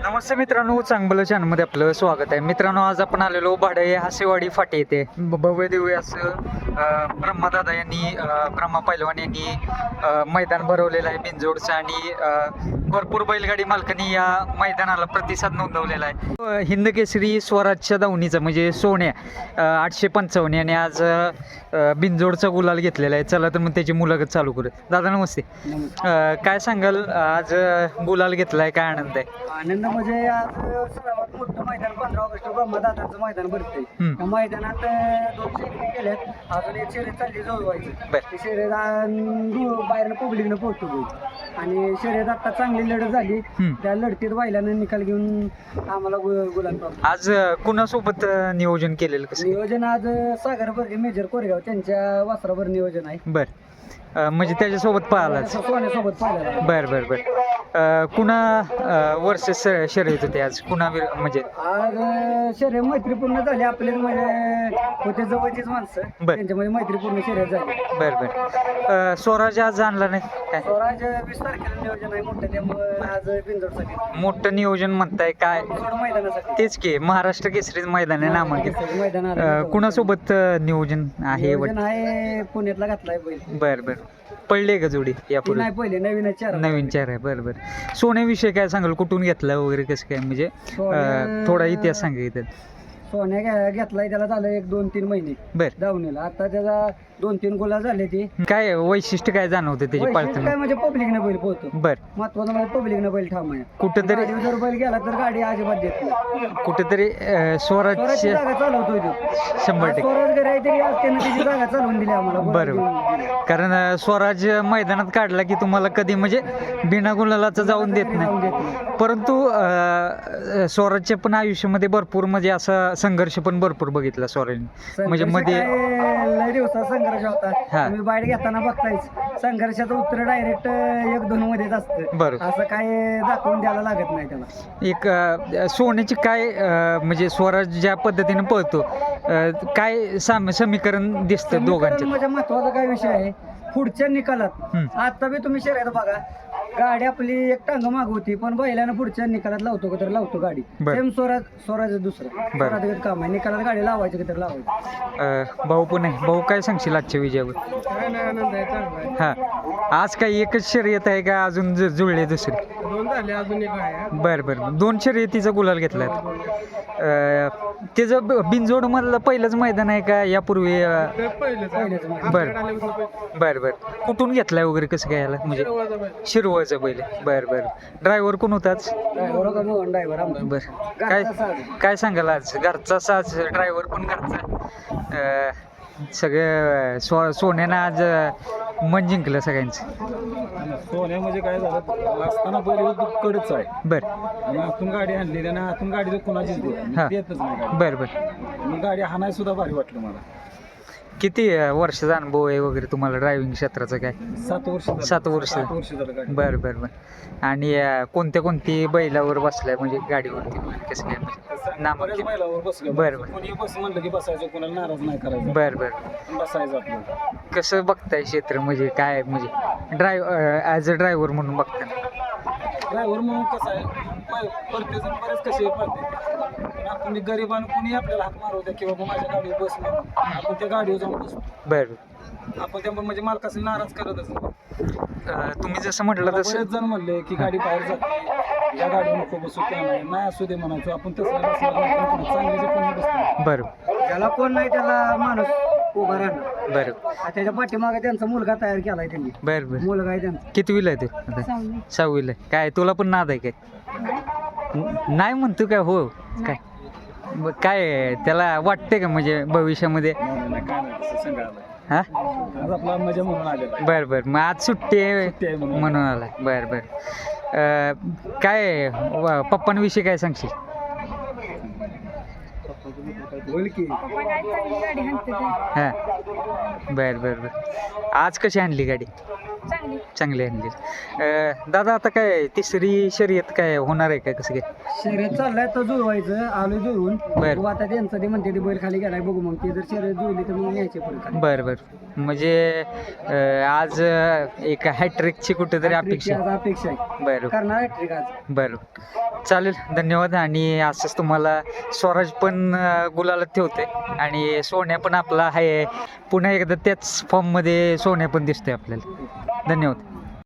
नमस्ते मित्रांनो, चांगलं चॅनलमध्ये आपलं स्वागत आहे. मित्रांनो, आज आपण आलेलो भाडे हासेवाडी फाटे येथे भव्य दिव्य असं ब्रह्मादादा यांनी ब्रह्मा पैलवान यांनी मैदान भरवलेलं आहे बिनजोडचं आणि भरपूर बैलगाडी मालकांनी या मैदानाला प्रतिसाद नोंदवलेला आहे. हिंद केसरी स्वराजच्या दावणीचा म्हणजे सोन्या 855 याने आज बिनजोडचा गुलाल घेतलेला आहे. चला तर मग त्याची मुलाखत चालू करू. दादा नमस्ते. काय सांगाल, आज गुलाल घेतलाय, काय आनंद आहे? आनंद म्हणजे आज सर्वात मोठं मैदान 15 ऑगस्ट ब्रह्मदादांचं मैदान भरतंय. त्या मैदानात 2 शर्यती केल्यात, अजून एक शर्यत चालली जोडवायचं. ती शर्यत बाहेरनं पब्लिकनं पोहोचतो बैल आणि शर्यत आता चांगली लढत झाली. त्या लढतीत बैलानं निकाल घेऊन आम्हाला गुलाल प्राप्त. आज कुणासोबत नियोजन केलेलं कसं? नियोजन आज सागरभर मेजर कोरेगाव त्यांच्या वासरावर नियोजन आहे. बर, म्हणजे त्याच्यासोबत पाहिलाच. सोन्यासोबत पाहिला. बर बर बर. कुणा वर्ष शर्यत होते आज? कुणा म्हणजे आज शर्यत मैत्रीपूर्ण झाली. आपले म्हणजे होते जवळचीच माणसं, त्यांच्यामध्ये मैत्रीपूर्ण शर्यत झाली. बर बर. स्वराज आज आणला नाही काय? स्वराज 20 तारखेला नियोजन आहे मोठं, त्यामुळे आज बिनजोडसाठी मोठं नियोजन म्हणताय काय? मैदानासाठी तेच की महाराष्ट्र केसरीच मैदान आहे नामांकित. मैदान कुणासोबत नियोजन आहे? आहे पुण्यातला घातलाय बैल. बर बर. पडले का जोडी यापूर्वी? नाही, पहिले नवीन चार आहे. बरं बरं. सोन्याविषयी काय सांगाल? कुठून घेतला वगैरे कसं काय, म्हणजे थोडा इतिहास सांगितलं. सोन्या घेतलाय, त्याला झालं 1-2-3 महिने बर धावणीला. आता त्याचा 2-3 गोला झाले. ते काय वैशिष्ट्य काय जाणवतं त्याची पाळताना? काय म्हणजे पब्लिकनं बैल पोहतो. बर. महत्वाचं म्हणजे पब्लिकनं बैल ठाम आहे. कुठेतरी जर बैल गेला तर गाडी अजिबात देत नाही. कुठेतरी स्वराजची जागा चालवतोय तो. 100% स्वराज घरी आहे तरी आज त्यानं त्याची जागा चालवून दिली आम्हाला. बरोबर. कारण स्वराज मैदानात काढला की तुम्हाला कधी म्हणजे बिना गुलालाचं जाऊन देत नाही. परंतु स्वराजच्या पण आयुष्यामध्ये भरपूर म्हणजे असा संघर्ष पण भरपूर बघितला स्वराजने. म्हणजे मध्ये लय दिवसाचा संघर्ष होता. तुम्ही बाईट घेताना बघतायच, संघर्षाचं उत्तर डायरेक्ट 1-2 मध्येच असतं. बरोबर. असं काय दाखवून द्यायला लागत नाही त्याला. एक सोन्याची काय म्हणजे स्वराज ज्या पद्धतीने पळतो, काय समीकरण दिसतं दोघांचे? म्हणजे महत्वाचा काय विषय आहे पुढच्या निकालात. आता बी तुम्ही शर्यत बघा, गाडी आपली एक टांग माग होती, पण बैलानं पुढच्या निकालात लावतो का तर लावतो गाडी. सेम स्वराज दुसरं स्वराज काम आहे. निकालात गाडी लावायची का तर लावायची. भाऊ पण आहे. भाऊ काय सांगशील आजच्या विजयावर? काय नाही, आनंद आहे, चांगला आहे. हा, आज काय एकच शर्यत आहे का अजून जुळले दुसरे? 2 झाले, अजून एक आहे. बरं बरं. 2 शर्यतीचा गुलाल घेतलाय. त्याचं बिनजोड मधलं पहिलंच मैदान आहे का यापूर्वी? बरं बरं बरं. कुठून घेतलाय वगैरे कसं काय याला? म्हणजे शिरवळचं बैल. बरं बरं. ड्रायव्हर कोण होताच? बरं. काय सांगाल आज? घरचा साज, ड्रायव्हर पण घरचा. सगळं सोन्यानं आज मन जिंकलं सगळ्यांचं. सोन्या म्हणजे काय झालं, असताना बैल कडच आहे. बरं. आणि आतून गाडी आणली त्याने, आतून गाडी कोणाचीच देतच नाही. बरं बरं. मग गाडी हाणाय सुद्धा भारी वाटलं मला. किती वर्षाचा अनुभव आहे वगैरे तुम्हाला ड्रायव्हिंग क्षेत्राचा? काय 7 वर्ष. 7 वर्ष. 7 वर्ष झालं गाडी. बरं बरं बरं. आणि कोणती बैलावर बसलाय म्हणजे गाडीवरती कसं काय म्हणजे बऱ्याच बैलावर बसलं. बरं बरं. कोणी बस म्हणलं की बसायचं, कोणाला नाराज नाही करायचं. बरं बरं. बसायचं आपलं. कसं बघताय क्षेत्र, म्हणजे काय म्हणजे ॲज अ ड्रायव्हर म्हणून बघताय? ड्रायव्हर म्हणून कसं आहे, प्रत्येक जण बरेच कसे पडते. आपण गरीबानं कोणी आपल्याला हात मारवत्या की बाबा माझ्या गाडीवर बसलो, आपण त्या गाडीवर जाऊन बसतो. बरं. आपण त्यामुळे म्हणजे मालकाशी नाराज करतच नाही. तुम्ही जसं म्हटलं तसं बरेच जण म्हणले की गाडी बाहेर जाते, या गाडीवर नको बसू, त्या नाही असू दे म्हणायचो आपण. तसं बसणार नाही, चांगले कोणी बसतो. बरं. त्याला कोण नाही, त्याला माणूस उभा राहणार. बरं. त्याच्या पाठीमागे त्यांचा मुलगा तयार केलाय त्यांनी. बरं बरं. मुलगा आहे त्यांचा. कितवीला आहे ते आता? 6वीला. काय तुला पण नाद आहे काय? नाही म्हणतो काय? हो. काय त्याला वाटते का म्हणजे भविष्यामध्ये? काय नाही तसं सांगायला. हा, आज आपला मजा म्हणून आलेला. बरं बरं. मग आज सुट्टी आहे म्हणून आला. बरं बरं. काय पप्पांविषयी काय सांगशील? बोल की. हां. बरं बरं बरं. आज कशी आणली गाडी? चांगली आणली. दादा आता काय तिसरी शर्यत काय होणार आहे काय कसं काय? शर्यत चाललाय तर जुळवायचं आलो जुळवून बर. बघू आता त्यांचं ते म्हणते ते बैल खाली गेलाय बघू मग ते जर शर्यत जुळली तर मग न्यायचे बैल खाली. बरं बरं म्हणजे आज एक हॅट्रिकची कुठेतरी अपेक्षा. आज अपेक्षा आहे बरं करणार हॅट्रिक आज. बरं चालेल, धन्यवाद. आणि असंच तुम्हाला स्वराज पण गुलालात ठेवते आणि सोन्या पण आपला आहे पुन्हा एकदा त्याच फॉर्ममध्ये सोन्या पण दिसतोय आपल्याला. धन्यवाद.